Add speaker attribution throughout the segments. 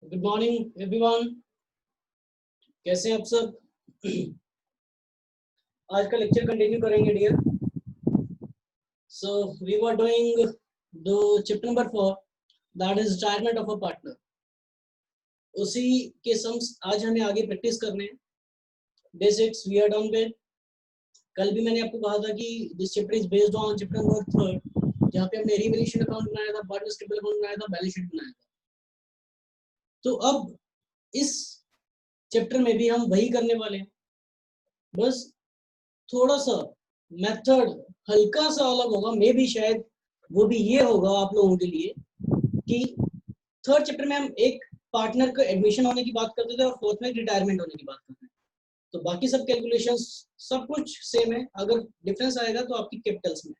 Speaker 1: Good morning everyone. कैसे हैं आप सब? आज का लेक्चर कंटिन्यू करेंगे dear. So we were doing the chapter number 4, that is retirement of a partner. उसी के सम्स आज हमें आगे प्रैक्टिस करने हैं। Day 6 we are done with. कल भी मैंने आपको कहा था कि this chapter is based on chapter number 3, जहाँ पे हमने रिवैल्यूएशन अकाउंट बनाया था, पार्टनर्स कैपिटल अकाउंट बनाया था, बैलेंस शीट बनाया था। तो अब इस चैप्टर में भी हम वही करने वाले हैं, बस थोड़ा सा मेथड हल्का सा अलग होगा। मे भी शायद वो भी ये होगा आप लोगों के लिए कि थर्ड चैप्टर में हम एक पार्टनर का एडमिशन होने की बात करते थे और फोर्थ में रिटायरमेंट होने की बात करते हैं। तो बाकी सब कैलकुलेशंस सब कुछ सेम है। अगर डिफरेंस आएगा तो आपकी कैपिटल्स में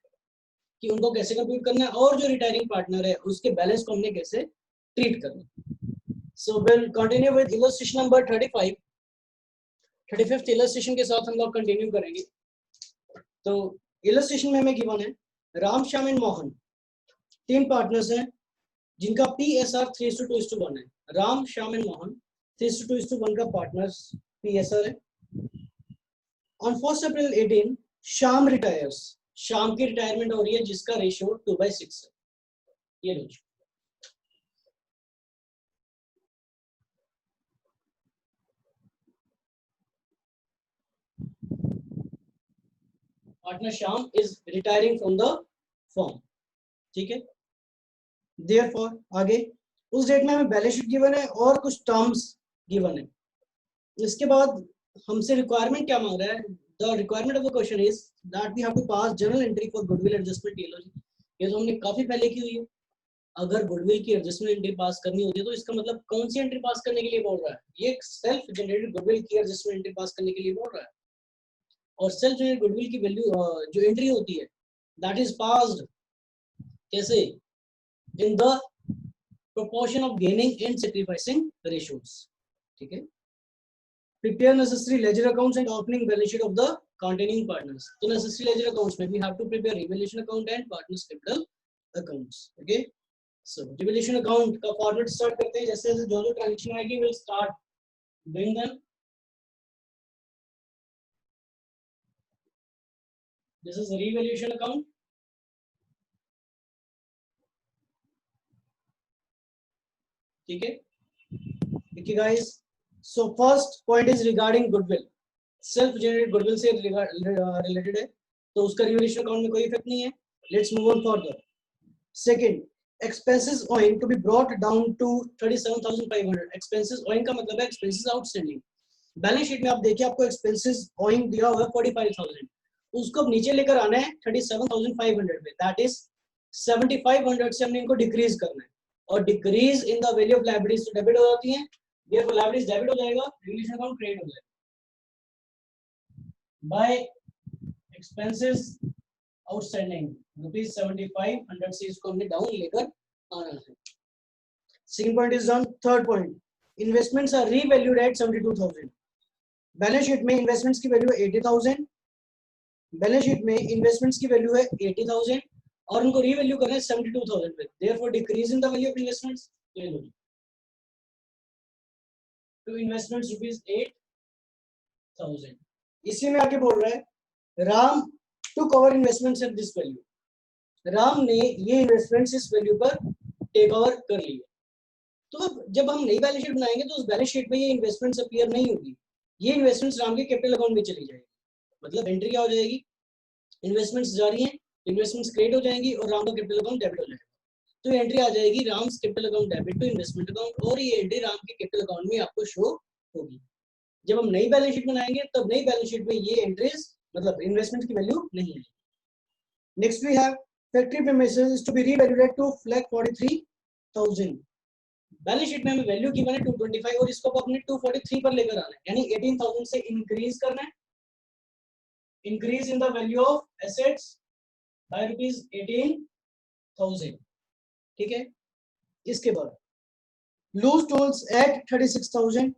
Speaker 1: कि उनको कैसे कंप्यूट करना है और जो रिटायरिंग पार्टनर है उसके बैलेंस को हमने कैसे ट्रीट करना है। So will continue with illustration number 35। 35th illustration के साथ हम लोग कंटिन्यू करेंगे। तो इलस्ट्रेशन में हमें गिवन है राम, श्याम एंड मोहन, तीन पार्टनर्स हैं जिनका PSR 3:2:1 है। राम, श्याम एंड मोहन 3:2:1 का पार्टनर्स PSR है। On 1 April 18 Shyam retires, Shyam की रिटायरमेंट हो रही है जिसका रेशियो 2/6 है। ये ratio partner Shyam is retiring from the firm, ठीक है। देयरफॉर आगे उस डेट में हमें बैलेंस शीट गिवन है और कुछ टर्म्स गिवन है। इसके बाद हमसे रिक्वायरमेंट क्या मांग रहा है? The requirement of the question is that we have to pass journal entry for goodwill adjustment TLOG. ये तो हमने काफी पहले की हुई है। अगर गुडविल की एडजस्टमेंट एंट्री पास करनी होती है तो इसका मतलब कौन सी एंट्री पास करने के लिए बोल रहा है? ये सेल्फ जनरेटेड गुडविल की एडजस्टमेंट एंट्री पास करने के लिए बोल रहा है। और सेल्फ जनरेटेड गुडविल की वैल्यू जो एंट्री होती है दैट इज पास्ड कैसे? In the proportion of gaining and sacrificing ratios, ठीक है। Prepare necessary ledger accounts and opening balance sheet of the containing partners. तो necessary ledger accounts में we have to prepare revaluation account and partners capital accounts. Okay, so revaluation account का format start करते हैं। जैसे जैसे जो transaction आएगी we'll start doing them. This is a revaluation account. ठीक है, देखिए guys, so first point is regarding goodwill. Self generated goodwill से रिलेटेड है तो उसका रिवैल्यूएशन अकाउंट में कोई इफेक्ट नहीं है। Let's move on further. Second, expenses owing to be brought down to 37,500। Expenses owing का मतलब है एक्सपेंसेस आउटस्टैंडिंग। बैलेंस शीट में आप देखिए आपको एक्सपेंसेस ओइंग दिया हुआ है 45,000, उसको अब नीचे लेकर आना है 37,500 पे। दैट इज 7,500 से हमने इनको डिक्रीज करना है और decrease in the value of liabilities तो डेबिट हो जाती है। देयरफॉर लायबिलिटीज डेबिट हो जाएगा, रिवैल्यूएशन अकाउंट क्रेडिट हो जाएगा। बाय एक्सपेंसेस आउटस्टैंडिंग ₹7500 से इसको हमने डाउन लेकर आना है। Second point is on third point, investments are revalued at 72,000। Balance sheet में इन्वेस्टमेंट्स की वैल्यू है 80,000। बैलेंस शीट में इन्वेस्टमेंट्स की वैल्यू है 80,000 और उनको रीवैल्यू करना है 72,000 पे। Therefore decrease in the value of investments to investments ₹8,000। इसी में आगे बोल रहा है Ram to cover investments at this value. Ram ने ये इन्वेस्टमेंट्स इस वैल्यू पर टेक ओवर कर लिए। तो अब जब हम नई बैलेंस शीट बनाएंगे तो उस बैलेंस शीट में ये इन्वेस्टमेंट्स अपीयर नहीं होगी, ये इन्वेस्टमेंट्स राम के कैपिटल अकाउंट में चली जाएगी। मतलब एंट्री क्या हो जाएगी? इन्वेस्टमेंट्स जारी हैं, इन्वेस्टमेंट्स क्रेडिट हो जाएंगी और राम का कैपिटल अकाउंट डेबिट हो जाएगा। तो एंट्री आ जाएगी Ram's capital account debit to investment account और ये एंट्री राम के कैपिटल अकाउंट में आपको शो होगी। जब हम नई बैलेंस शीट बनाएंगे तब नई बैलेंस शीट में ये एंट्रीज मतलब इन्वेस्टमेंट की वैल्यू नहीं है। Next we have factory premises is to be revalued to 43,000। Balance sheet में हमें वैल्यू गिवन है 225 और इसको अपने 243 पर लेकर आना है, यानी 18,000 से इंक्रीज करना है। Increase in the value of assets by ₹18,000, ठीक है। इसके बाद loose tools at 36,000।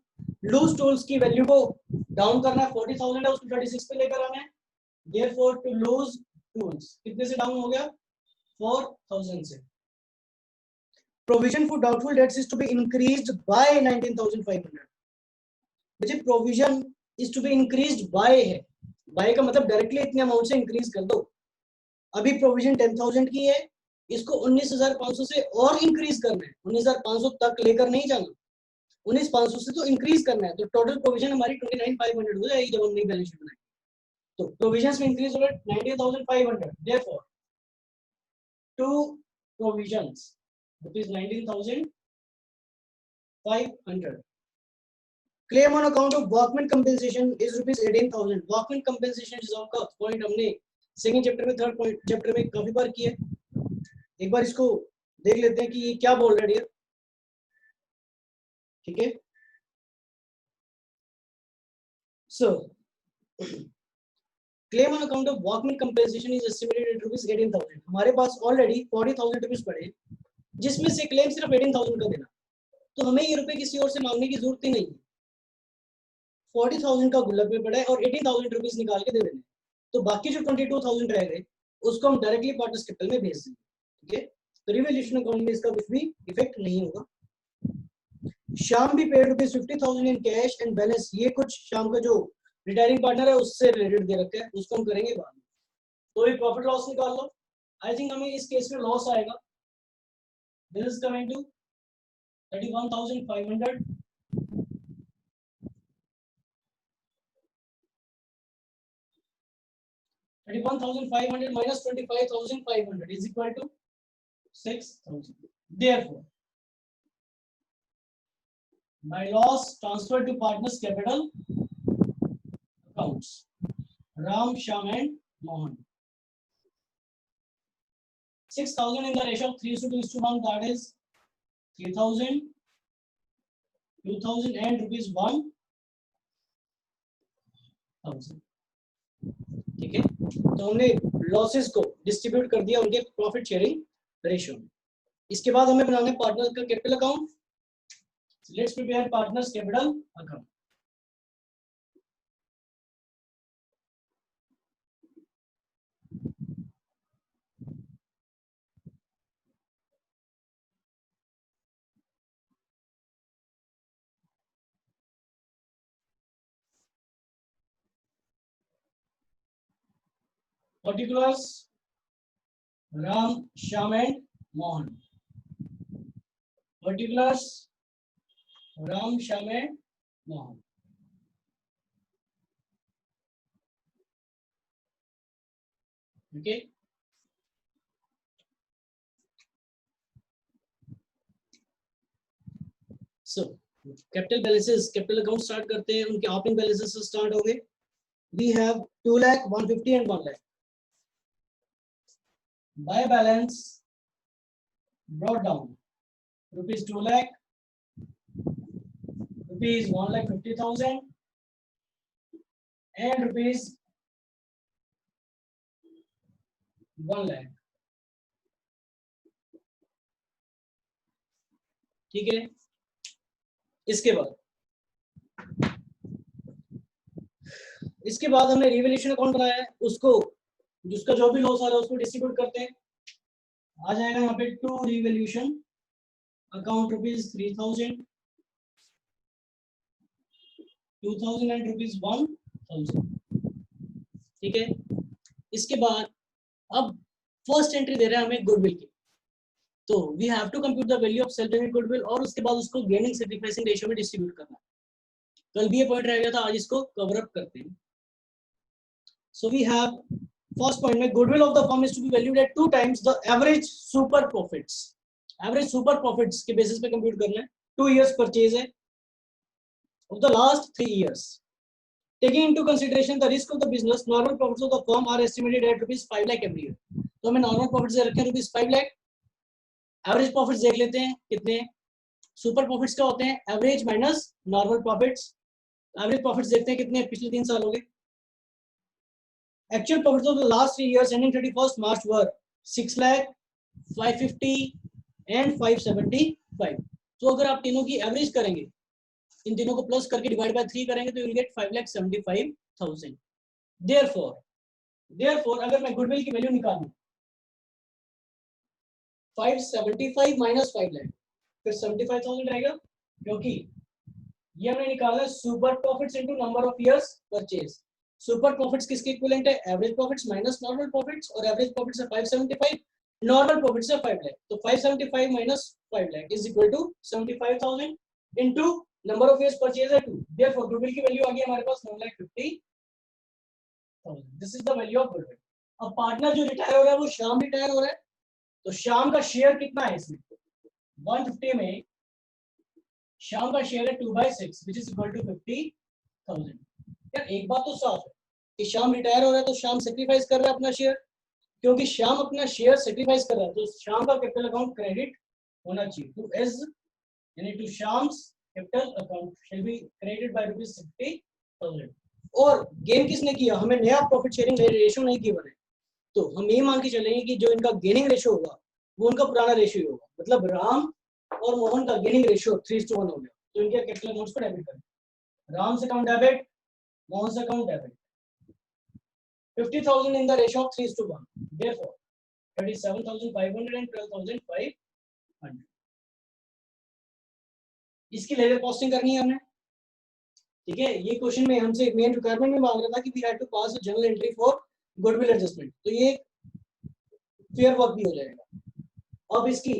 Speaker 1: Loose tools की वैल्यू को डाउन करना है, 40,000 है उसको 36 पे लेकर आना है। देयरफॉर टू लूज टूल्स कितने से डाउन हो गया? 4,000 से। provision for doubtful debts is to be increased by 19,500. बच्चे provision is to be increased by है, by का मतलब डायरेक्टली इतने अमाउंट से इंक्रीज कर दो. अभी प्रोविजन 10,000 की है, इसको 19,500 से और इंक्रीज करना है. 19,500 तक लेकर नहीं जाना, 19,500 से तो इंक्रीज करना है. तो टोटल प्रोविजन हमारी 29,500 हो जाएगी जब हम नई बैलेंस शीट बनाएंगे. तो प्रोविजंस में इंक्रीज होगा 19,500. Therefore to provisions rupees 19,500. Claim on account of workman compensation is rupees 18,000. Workman compensation reserve का पॉइंट हमने सेकंड चैप्टर में, थर्ड पॉइंट चैप्टर में काफी बार किया. एक बार इसको देख लेते हैं कि ये क्या बोल रहा है. ठीक है. So claim on account of workman compensation is estimated at rupees 18,000. हमारे पास ऑलरेडी 40,000 रुपीज पड़े, जिसमें से क्लेम सिर्फ 18,000 का देना. तो हमें ये रुपए किसी और से मांगने की जरूरत ही नहीं है. 40,000 का गुल्लक में पड़ा है और 18,000 रुपीज निकाल के दे देने. तो बाकी जो 22,000 रह गए उसको हम डायरेक्टली पार्टनर्स कैपिटल में भेज देंगे. ठीक है. तो रिवैल्यूएशन अकाउंट में इसका कुछ भी इफेक्ट नहीं होगा. शाम भी paid rupees 50,000 in cash and balance. ये कुछ शाम का जो रिटायरिंग पार्टनर है उससे रिलेटेड दे रखा है, उसको हम करेंगे बाद में. तो ये प्रॉफिट लॉस निकाल लो. आई थिंक हमें इस केस में लॉस आएगा. This is coming to 31,500. 31,500 minus 25,500 is equal to 6,000. Therefore, by loss transferred to partners capital accounts, Ram, Shyam and Mohan. 6,000 in the ratio of 3:2:1, that is 3,000, 2,000 and rupees 1,000. ठीक है. तो हमने losses को distribute कर दिया उनके profit sharing ratio में. इसके बाद हमें बनाना है पार्टनर का capital account. Let's prepare partners capital account. Particulars Ram, Shyam and Mohan. Particulars Ram, Shyam and Mohan. Okay. So capital balances, capital account start करते हैं. उनके opening balances से start हो गए. We have 2 lakh, 150 and 1 lakh. By balance brought down rupees 2 lakh, rupees 1,50,000 and rupees 1 lakh. ठीक है. इसके बाद हमने रिवैल्यूएशन अकाउंट बनाया है. उसको जिसका जो भी लॉस आ रहा है उसको डिस्ट्रीब्यूट करते हैं. आ जाएगा यहाँ पे to revaluation account rupees 3,000, 2,000 and rupees 1,000. ठीक है. इसके बाद अब फर्स्ट एंट्री दे रहे हैं हमें गुडविल की. तो we have to compute the value of self generated goodwill और उसके बाद उसको गेनिंग सैक्रिफाइसिंग रेशियो में डिस्ट्रीब्यूट करना है. कल भी ये पॉइंट रह गया था, आज इसको कवर अप करते हैं. So we have first point में goodwill of the firm is to be valued at 2 times the average super profits. Average super profits के बेसिस पे कंप्यूट करना है. 2 years परचेज है of the last 3 years. Taking into consideration the risk of the business, normal profits of the firm are estimated at rupees 5 lakh every year. तो हमें normal profits दे रखे हैं rupees 5 lakh. Average profits देख लेते हैं कितने. Super profits क्या होते हैं? Average minus normal profits. Average profits देखते हैं कितने पिछले 3 साल हो गए. Actual profits of the last 3 years ending 31st March were 6 lakh, 550 and 575. तो अगर आप तीनों की एवरेज करेंगे, इन तीनों को प्लस करके डिवाइड बाय 3 करेंगे तो यू विल गेट 5,75,000. देयरफॉर अगर मैं गुडविल की वैल्यू निकालूं 575 माइनस 5 लाख फिर 75,000 रहेगा, क्योंकि ये हमने निकाला super profits into number of years purchase. Super profits किसके इक्विवेलेंट है? Average profits minus normal profits, और एवरेज प्रॉफिट्स है 575, नॉर्मल प्रॉफिट्स है 5 लाख। तो 575 minus 5 lakh is equal to 75,000 into number of years purchase है 2। देयरफॉर गुडविल की वैल्यू आ गई हमारे पास 1,50,000। This is the value of goodwill. अब पार्टनर जो रिटायर हो रहा है वो श्याम रिटायर हो रहा है, तो श्याम का शेयर कितना है इसमें? 150 में श्याम का शेयर है 2/6 विच इज इक्वल टू 50,000। यार एक बात तो साफ है कि श्याम रिटायर हो रहा है तो श्याम सेक्रीफाइस कर रहा है अपना शेयर, क्योंकि श्याम अपना शेयर सेक्रीफाइस कर रहा है तो श्याम का कैपिटल अकाउंट क्रेडिट होना चाहिए। टू एस यानी to Shyam's capital account shall be credited by ₹60,000। और गेन किसने किया? हमें नया प्रॉफिट शेयरिंग रेशियो नहीं गिवन है, तो हम ये मान के चलेंगे कि जो इनका गेनिंग रेशियो होगा वो उनका पुराना रेशियो होगा। मतलब राम और मोहन का गेनिंग रेशियो 3:1 हो गया, तो इनके कैपिटल अकाउंट्स को डेबिट करें। राम से अकाउंट डेबिट, मोहन से account debit. 50,000 in the ratio of 3:1. Therefore, 37,500 and 12,500. इसकी लेजर कॉस्टिंग करनी है हमने, ठीक है। ये क्वेश्चन में हमसे मेन रिक्वायरमेंट में मांग रहा था कि we had to pass a journal entry for goodwill adjustment, तो ये फेयर वर्क भी हो जाएगा। अब इसकी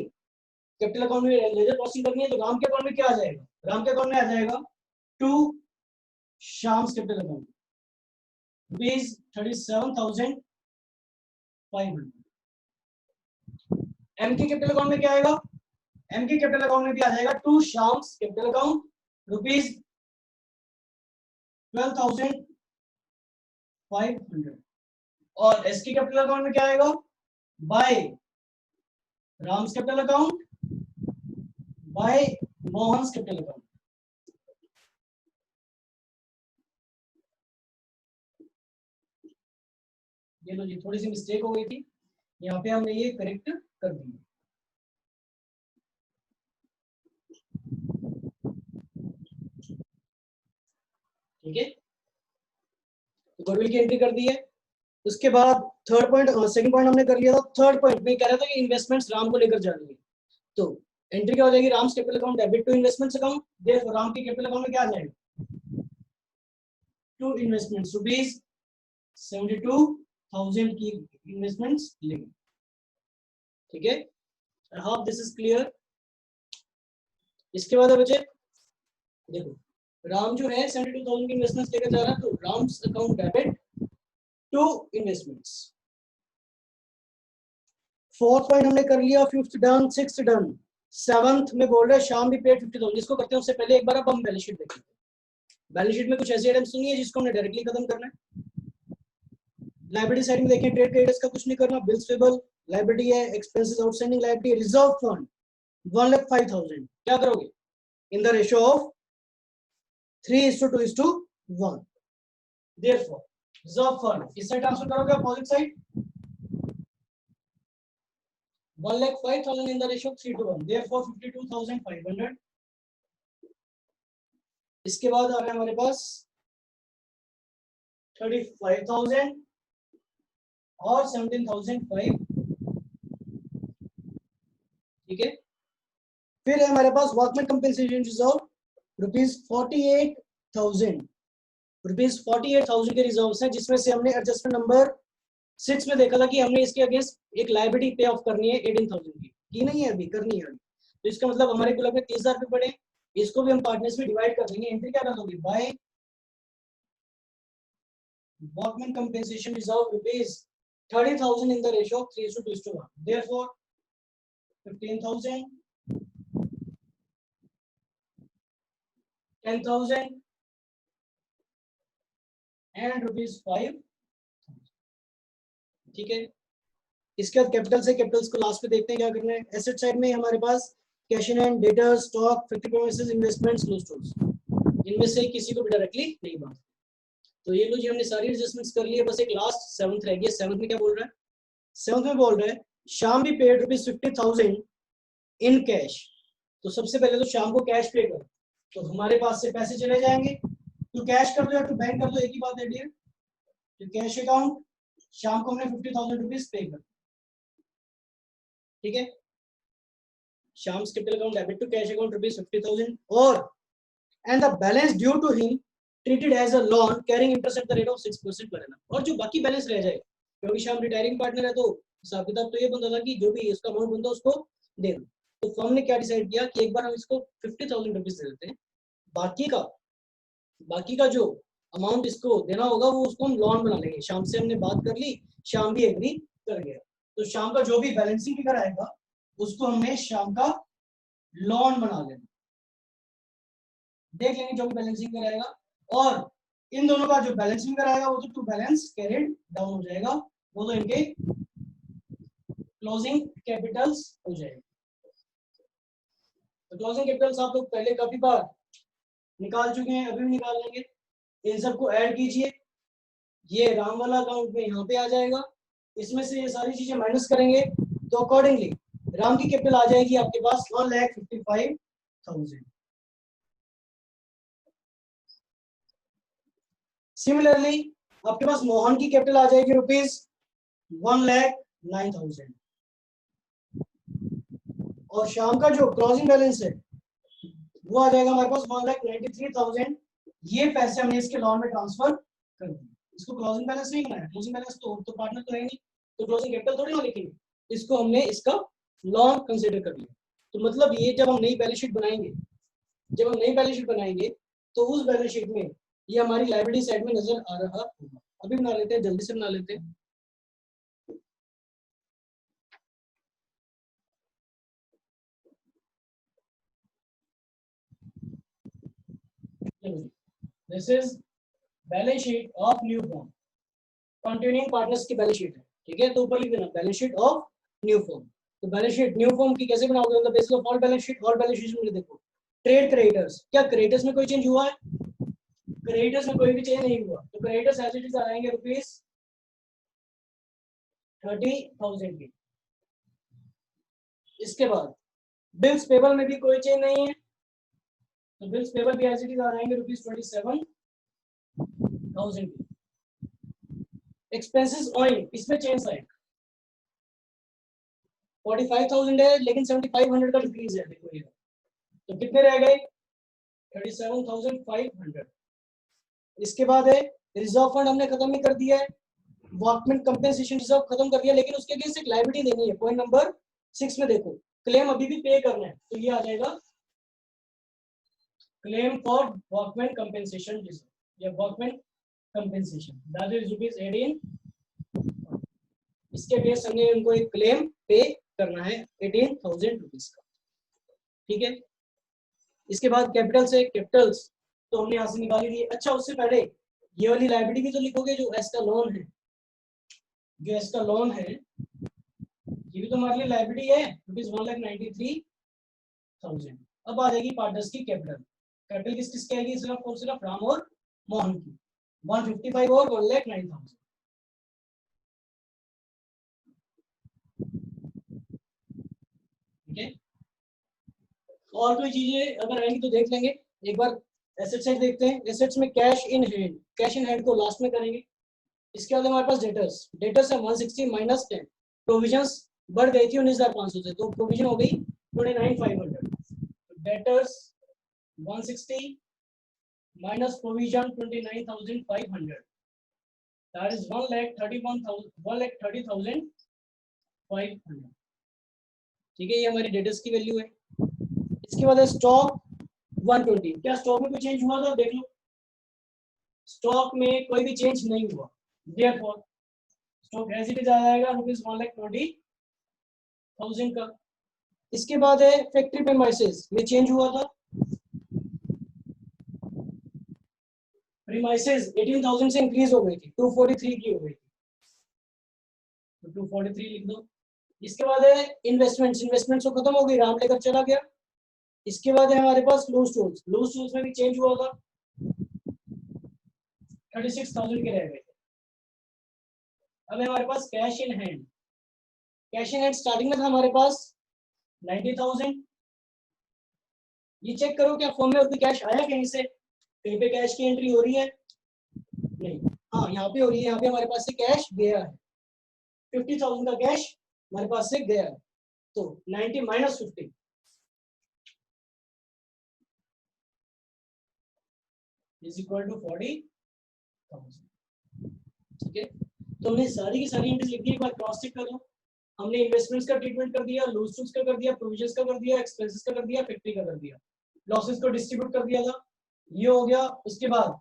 Speaker 1: कैपिटल अकाउंट में लेजर कॉस्टिंग करनी है, तो राम के अकाउंट में क्या आ जाएगा? राम के अकाउंट में आ जाएगा to Shyam's capital account rupees 37,500। M के कैपिटल अकाउंट में क्या आएगा? एम के कैपिटल अकाउंट में भी आ जाएगा to Shyam's capital account rupees 12,500। और एस के कैपिटल अकाउंट में क्या आएगा? By Ram's capital account by Mohan's capital account. ये लो जी, थोड़ी सी मिस्टेक हो गई थी, यहाँ पे हमने ये करेक्ट कर दी। ठीक है, तो गुडविल की एंट्री कर दी है। उसके बाद थर्ड पॉइंट, सेकंड पॉइंट हमने कर लिया था। थर्ड पॉइंट में कह रहा था कि इन्वेस्टमेंट्स राम को लेकर जानी है, तो एंट्री क्या हो जाएगी? Ram's capital account debit to investments account. Therefore Ram के कैपिटल अकाउंट में क्या आ जाएगा? टू इन्वेस्टमेंट्स रुपीज 72,000 की इन्वेस्टमेंट्स लेंगे। ठीक है, I hope this is clear. इसके बाद बच्चे देखो, राम जो है 72,000 की इन्वेस्टमेंट्स लेकर जा रहा है, तो Ram's account debit to investments. Fourth point हमने कर लिया, fifth done, sixth done. Seventh में बोल रहे हैं श्याम भी पेड 50,000। जिसको करते हैं उससे पहले एक बार अब हम बैलेंस शीट देखेंगे। बैलेंस शीट में कुछ ऐसे आइटम्स नहीं है जिसको हमने डायरेक्टली खत्म करना है। लायबिलिटी साइड में देखें, ट्रेड क्रेडिटर्स का कुछ नहीं करना, बिल्स पेबल लायबिलिटी है, expenses outstanding liability, reserve fund 1,05,000। क्या करोगे? इन the ratio of 3:2:1। Therefore reserve fund इस साइड ट्रांसफर करोगे opposite side 1,05,000 in the ratio of 3:1, therefore 52,500। इसके बाद आ रहा है हमारे पास 35,000 और 17,500। ठीक है, फिर है हमारे पास workman compensation reserve rupees 48,000। Rupees 48,000 के रिजर्व हैं, जिसमें से हमने एडजस्टमेंट नंबर 6 में देखा था कि हमने इसके अगेंस्ट एक लायबिलिटी पे ऑफ करनी है 18,000 की नहीं है, अभी करनी है अभी। तो इसका मतलब हमारे गुलाब में 30,000 रुपए पड़े, इसको भी हम पार्टनर्स में डिवाइड कर देंगे। एंट्री क्या कर दोगे? By workman compensation reserve rupees 30,000 in the ratio of 3:1। Therefore 15,000, 10,000 and ₹5। ठीक है, इसके बाद कैपिटल से कैपिटल्स को लास्ट पे देखते हैं क्या करना है। एसेट साइड में हमारे पास cash in hand, debtors, stock, factory premises, investments, close stores, इनमें से किसी को भी डायरेक्टली नहीं बांट। तो ये लो जी, हमने सारी एडजस्टमेंट्स कर ली है, बस एक लास्ट सेवंथ रह गई है। सेवंथ में क्या बोल रहा है? सेवंथ में बोल रहा है श्याम भी पेड ₹50,000 इन कैश। तो सबसे पहले तो श्याम को कैश पे करो, तो हमारे पास से पैसे चले जाएंगे। तो कैश कर दो या तो बैंक कर दो, एक ही बात है डियर। तो कैश अकाउंट शाम को हमने 50,000 रुपीज पे कर। ठीक है, Shyam's capital account debit to cash account rupees 50,000 or and the balance due to him treated as a loan carrying interest at the rate of 6% per annum. और जो बाकी बैलेंस रह जाए, क्योंकि श्याम रिटायरिंग पार्टनर है तो हिसाब किताब तो ये बनता था कि जो भी इसका अमाउंट बनता उसको दे दो. तो फर्म ने क्या डिसाइड किया कि एक बार हम इसको 50,000 रुपीज दे देते हैं, बाकी का जो अमाउंट इसको देना होगा वो उसको हम लोन बना लेंगे. श्याम से हमने बात कर ली, श्याम भी एग्री कर गया. तो श्याम का जो भी बैलेंसिंग फिगर आएगा उसको हमने श्याम का लोन बना लेना. देख लेंगे जो भी बैलेंसिंग फिगर आएगा, और इन दोनों का जो बैलेंसिंग फिगर आएगा वो तो टू बैलेंस कैरिड डाउन हो जाएगा, वो तो इनके क्लोजिंग कैपिटल्स हो जाएंगे. तो क्लोजिंग कैपिटल्स आप लोग पहले काफी बार निकाल चुके हैं, अभी भी निकाल लेंगे. इन सबको ऐड कीजिए, ये राम वाला अकाउंट में यहाँ पे आ जाएगा, इसमें से ये सारी चीजें माइनस करेंगे तो अकॉर्डिंगली राम की कैपिटल आ जाएगी आपके पास 1,55,000. सिमिलरली आपके पास मोहन की कैपिटल आ जाएगी रुपीज 1,09,000 और श्याम का जो क्लोजिंग बैलेंस है वो आ जाएगा हमारे पास 1,93,000. ये पैसे हमने इसके लोन में ट्रांसफर कर दिए. इसको क्लोजिंग बैलेंस नहीं बनाया, क्लोजिंग बैलेंस तो पार्टनर तो है नहीं, तो क्लोजिंग कैपिटल थोड़ी ना लिखेंगे, इसको हमने इसका लोन कंसीडर कर लिया. तो मतलब ये जब हम नई बैलेंस शीट बनाएंगे तो उस बैलेंस शीट में ये हमारी लायबिलिटी साइड में नजर आ रहा होगा. अभी बना लेते हैं, जल्दी से बना लेते हैं. This is balance sheet of new form containing partners की बैलेंस शीट है. ठीक है, तो ऊपर लिख देना balance sheet of new form. तो बैलेंस शीट न्यू फॉर्म की कैसे बनाओगे, मतलब basis of all balance sheet में देखो ट्रेड क्रेडिटर्स, क्या क्रेडिटर्स में कोई चेंज हुआ है? क्रेडिटर्स में कोई भी चेंज नहीं हुआ, तो क्रेडिटर्स एज इट इज आ जाएंगे रुपीज 30,000 की. इसके बाद बिल्स पेबल में भी कोई चेंज नहीं है, तो बिल्स पेबल भी एज इट इज आ जाएंगे रुपीज 27,000 की. एक्सपेंसेस ऑइल, इसमें चेंज आएगा, 45,000 है लेकिन 7,500 का डिक्रीज है. देखो ये तो कितने रह गए 37,500. इसके बाद है रिजर्व फंड हमने खत्म नहीं कर दिया है, वर्कमैन कंपेंसेशन रिजर्व खत्म कर दिया, लेकिन उसके अगेंस्ट एक लायबिलिटी देनी है. पॉइंट नंबर 6 में देखो क्लेम अभी भी पे करना है, तो ये आ जाएगा claim for workman compensation reserve या workman compensation, that is rupees 18. इसके अगेंस्ट हमने उनको एक क्लेम पे करना है 18,000 रुपीज का. ठीक है, इसके बाद कैपिटल से कैपिटल्स तो हमने यहाँ से निकाली दी. अच्छा, उससे पहले ये वाली लायबिलिटी भी तो लिखोगे, जो एस का लोन है, जो एस का लोन है ये भी तो हमारे लिए लायबिलिटी है रुपीज 1,93,000. अब आ जाएगी पार्टनर्स की कैपिटल. कैपिटल किस किस की आएगी, सिर्फ और सिर्फ राम और मोहन की 155 और 1,09,000. ठीक है, और कोई चीजें अगर आएंगी तो देख लेंगे. एक बार एसेट साइड देखते हैं. एसेट्स में कैश इन हैंड को लास्ट में करेंगे. इसके बाद हमारे पास डेटर्स है 160 माइनस 10. प्रोविजंस बढ़ गई थी 19,500 से, तो प्रोविजन हो गई 29,500. Debtors 160 minus provision 29,500, that is 1,30,500. ठीक है, ये हमारी डेटर्स की वैल्यू है. इसके बाद है स्टॉक 120. क्या स्टॉक में कोई चेंज हुआ था? देख लो, स्टॉक में कोई भी चेंज नहीं हुआ, therefore stock as it is आ जाएगा रुपीज 1,20,000 का. इसके बाद है फैक्ट्री प्रीमाइसेस में चेंज हुआ था. प्रीमाइसेस 18,000 से इंक्रीज हो गई थी, 243 की हो गई थी, तो 243 लिख दो. इसके बाद है इन्वेस्टमेंट्स तो खत्म हो गई, राम लेकर चला गया. इसके बाद है हमारे पास लूज टूल्स में भी चेंज हुआ था, 36,000 के रह गए थे. अब हमारे पास कैश इन हैंड स्टार्टिंग में था हमारे पास 90,000. ये चेक करो क्या फॉर्म में और भी कैश आया कहीं से, कहीं पे कैश की एंट्री हो रही है? नहीं. हाँ, यहाँ पे हो रही है. यहाँ पे हमारे पास से कैश गया है, 50,000 का कैश हमारे पास से गया है. तो 90 माइनस 50, इज इक्वल टू 40,000। ठीक है, तो हमने सारी की सारी एंट्रीज लिख दी। एक बार क्रॉस चेक कर लो। हमने इन्वेस्टमेंट्स का ट्रीटमेंट कर दिया, लॉसेस का कर दिया, प्रोविजंस का कर दिया, एक्सपेंसेस का कर दिया, फैक्ट्री का कर दिया, लॉसेस को डिस्ट्रीब्यूट कर दिया था, ये हो गया। उसके बाद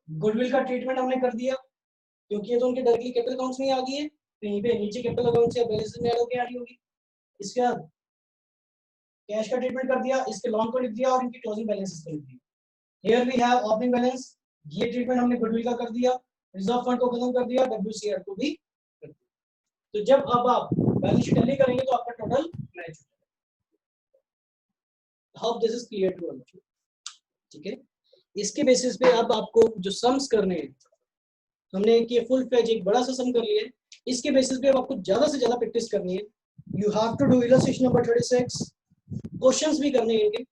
Speaker 1: गुडविल का ट्रीटमेंट हमने कर दिया, क्योंकि ये तो उनके डायरेक्टली कैपिटल अकाउंट्स में आ गई है, तो यहीं पे नीचे कैपिटल अकाउंट से बैलेंस में ऐड होकर आ रही होगी। इसके बाद कैश का ट्रीटमेंट कर दिया, इसके लॉन्ग को लिख दिया और इनके क्लोजिंग बैलेंसेस को लिख दिया। Here we have opening balance, ये ट्रीटमेंट हमने गुडविल का कर दिया, रिजर्व फंड को खत्म कर दिया, WCR को भी कर दिया। तो जब अब आप बैलेंस शीट टैली करेंगे तो आपका टोटल मैच हो जाएगा। How this is clear to all. ठीक है, इसके बेसिस पे अब आपको जो सम्स करने हैं, हमने कि फुल फ्लेज एक बड़ा सा सम कर लिया है, इसके बेसिस पे अब आपको ज्यादा से ज्यादा प्रैक्टिस करनी है। You have to do illustration number 36, questions भी करने हैं इनके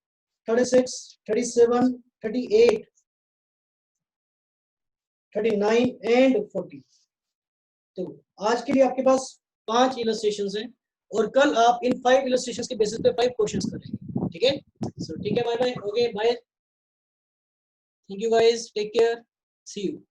Speaker 1: 36, 37, 38, 39 एंड 40। तो आज के लिए आपके पास 5 इलस्ट्रेशंस हैं और कल आप इन 5 इलस्ट्रेशंस के बेसिस पे 5 क्वेश्चंस करेंगे। ठीक है, सो ठीक है, bye bye, okay bye, thank you guys, take care, see you.